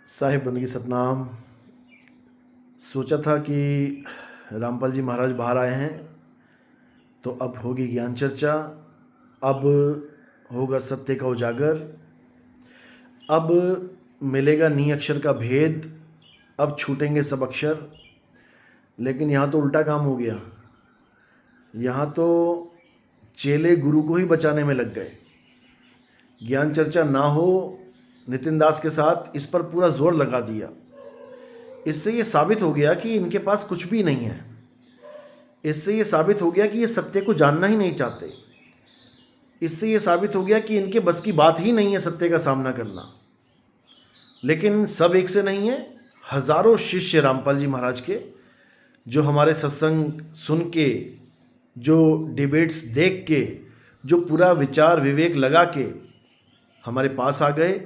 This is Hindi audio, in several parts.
साहिब बंदगी सतनाम। सोचा था कि रामपाल जी महाराज बाहर आए हैं तो अब होगी ज्ञान चर्चा, अब होगा सत्य का उजागर, अब मिलेगा नी अक्षर का भेद, अब छूटेंगे सब अक्षर। लेकिन यहाँ तो उल्टा काम हो गया। यहाँ तो चेले गुरु को ही बचाने में लग गए। ज्ञान चर्चा ना हो, नितिन दास के साथ इस पर पूरा जोर लगा दिया। इससे ये साबित हो गया कि इनके पास कुछ भी नहीं है। इससे ये साबित हो गया कि ये सत्य को जानना ही नहीं चाहते। इससे ये साबित हो गया कि इनके बस की बात ही नहीं है सत्य का सामना करना। लेकिन सब एक से नहीं है। हजारों शिष्य रामपाल जी महाराज के, जो हमारे सत्संग सुन के, जो डिबेट्स देख के, जो पूरा विचार विवेक लगा के हमारे पास आ गए,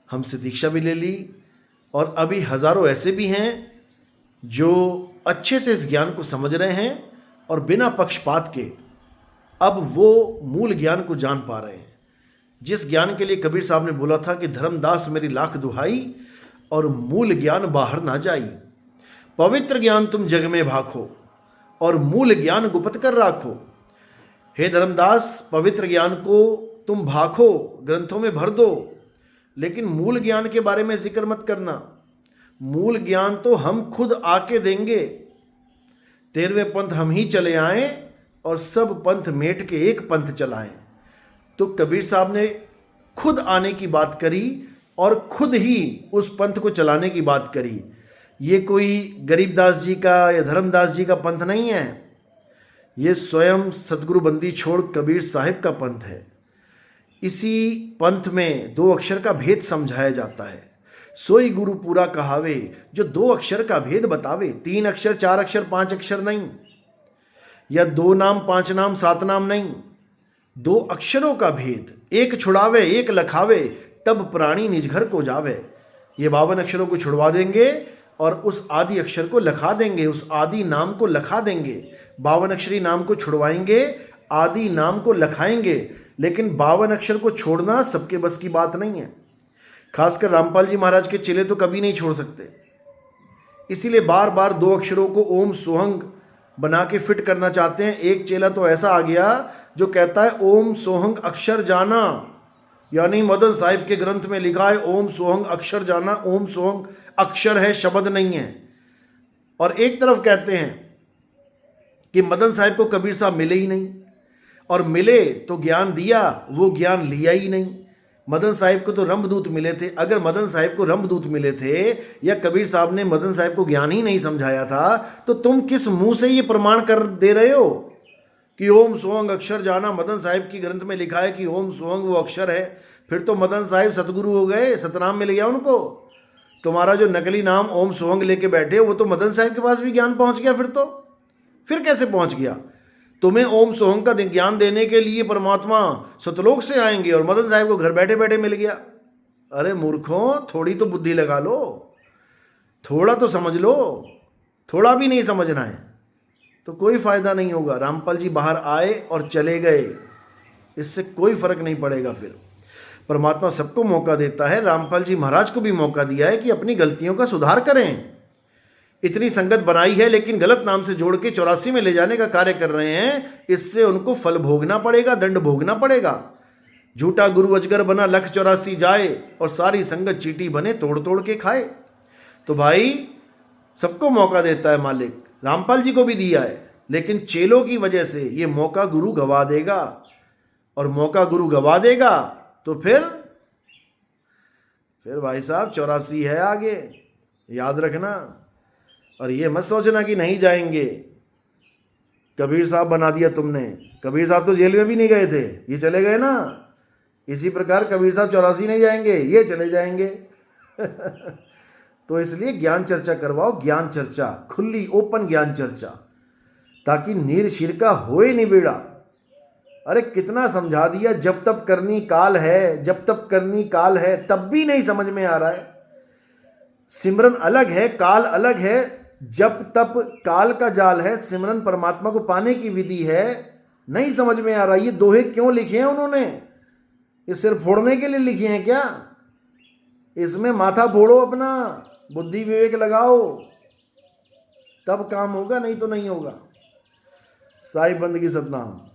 हमसे दीक्षा भी ले ली। और अभी हजारों ऐसे भी हैं जो अच्छे से इस ज्ञान को समझ रहे हैं और बिना पक्षपात के अब वो मूल ज्ञान को जान पा रहे हैं। जिस ज्ञान के लिए कबीर साहब ने बोला था कि धर्मदास मेरी लाख दुहाई और मूल ज्ञान बाहर ना जाई। पवित्र ज्ञान तुम जग में भाखो और मूल ज्ञान गुप्त कर राखो। हे धर्मदास, पवित्र ज्ञान को तुम भाखो, ग्रंथों में भर दो, लेकिन मूल ज्ञान के बारे में जिक्र मत करना। मूल ज्ञान तो हम खुद आके देंगे। 13वें पंथ हम ही चले आए और सब पंथ मेट के एक पंथ चलाएं। तो कबीर साहब ने खुद आने की बात करी और खुद ही उस पंथ को चलाने की बात करी। ये कोई गरीबदास जी का या धर्मदास जी का पंथ नहीं है। ये स्वयं सतगुरु बंदी छोड़ कबीर साहिब का पंथ है। इसी पंथ में 2 अक्षर का भेद समझाया जाता है। सोई गुरु पूरा कहावे, जो 2 अक्षर का भेद बतावे। 3 अक्षर, 4 अक्षर, 5 अक्षर नहीं, या 2 नाम, 5 नाम, 7 नाम नहीं। 2 अक्षरों का भेद, एक छुड़ावे एक लखावे, तब प्राणी निज घर को जावे। ये 52 अक्षरों को छुड़वा देंगे और उस आदि अक्षर को लखा देंगे, उस आदि नाम को लखा देंगे। 52 अक्षरी नाम को छुड़वाएंगे, आदि नाम को लखाएंगे। लेकिन 52 अक्षर को छोड़ना सबके बस की बात नहीं है। खासकर रामपाल जी महाराज के चेले तो कभी नहीं छोड़ सकते। इसीलिए बार बार 2 अक्षरों को ओम सोहंग बना के फिट करना चाहते हैं। एक चेला तो ऐसा आ गया जो कहता है ओम सोहंग अक्षर जाना, यानी मदन साहिब के ग्रंथ में लिखा है ओम सोहंग अक्षर जाना। ओम सोहंग अक्षर है, शब्द नहीं है। और एक तरफ कहते हैं कि मदन साहिब को कबीर साहब मिले ही नहीं, और मिले तो ज्ञान दिया, वो ज्ञान लिया ही नहीं। मदन साहिब को तो रंभदूत मिले थे। अगर मदन साहिब को रंभदूत मिले थे या कबीर साहब ने मदन साहिब को ज्ञान ही नहीं समझाया था, तो तुम किस मुंह से ये प्रमाण कर दे रहे हो कि ओम सोहंग अक्षर जाना? मदन साहिब की ग्रंथ में लिखा है कि ओम सोहंग वो अक्षर है। फिर तो मदन साहिब सतगुरु हो गए, सतनाम मिल गया उनको। तुम्हारा जो नकली नाम ओम सोहंग लेके बैठे वो तो मदन साहिब के पास भी ज्ञान पहुंच गया। फिर कैसे पहुंच गया? तुम्हें ओम सोहंग का ज्ञान देने के लिए परमात्मा सतलोक से आएंगे और मदन साहिब को घर बैठे बैठे मिल गया। अरे मूर्खों, थोड़ी तो बुद्धि लगा लो, थोड़ा तो समझ लो। थोड़ा भी नहीं समझना है तो कोई फायदा नहीं होगा। रामपाल जी बाहर आए और चले गए, इससे कोई फर्क नहीं पड़ेगा। फिर परमात्मा सबको मौका देता है। रामपाल जी महाराज को भी मौका दिया है कि अपनी गलतियों का सुधार करें। इतनी संगत बनाई है लेकिन गलत नाम से जोड़ के 84 में ले जाने का कार्य कर रहे हैं। इससे उनको फल भोगना पड़ेगा, दंड भोगना पड़ेगा। झूठा गुरु अजगर बना, लख 84 जाए, और सारी संगत चीटी बने, तोड़ तोड़ के खाए। तो भाई सबको मौका देता है मालिक। रामपाल जी को भी दिया है, लेकिन चेलों की वजह से ये मौका गुरु गवा देगा। और मौका गुरु गवा देगा तो फिर भाई साहब 84 है आगे, याद रखना। और ये मत सोचना कि नहीं जाएंगे। कबीर साहब बना दिया तुमने। कबीर साहब तो जेल में भी नहीं गए थे, ये चले गए ना। इसी प्रकार कबीर साहब 84 नहीं जाएंगे, ये चले जाएंगे। तो इसलिए ज्ञान चर्चा करवाओ, ज्ञान चर्चा खुली, ओपन ज्ञान चर्चा, ताकि नीर शिर का होए नहीं बेड़ा। अरे कितना समझा दिया, जब तब करनी काल है, जब तब करनी काल है, तब भी नहीं समझ में आ रहा है। सिमरन अलग है, काल अलग है। जब तब काल का जाल है, सिमरन परमात्मा को पाने की विधि है। नहीं समझ में आ रहा ये दोहे क्यों लिखे हैं उन्होंने? ये सिर फोड़ने के लिए लिखे हैं क्या? इसमें माथा फोड़ो अपना, बुद्धि विवेक लगाओ, तब काम होगा, नहीं तो नहीं होगा। साईं बंदगी सतनाम।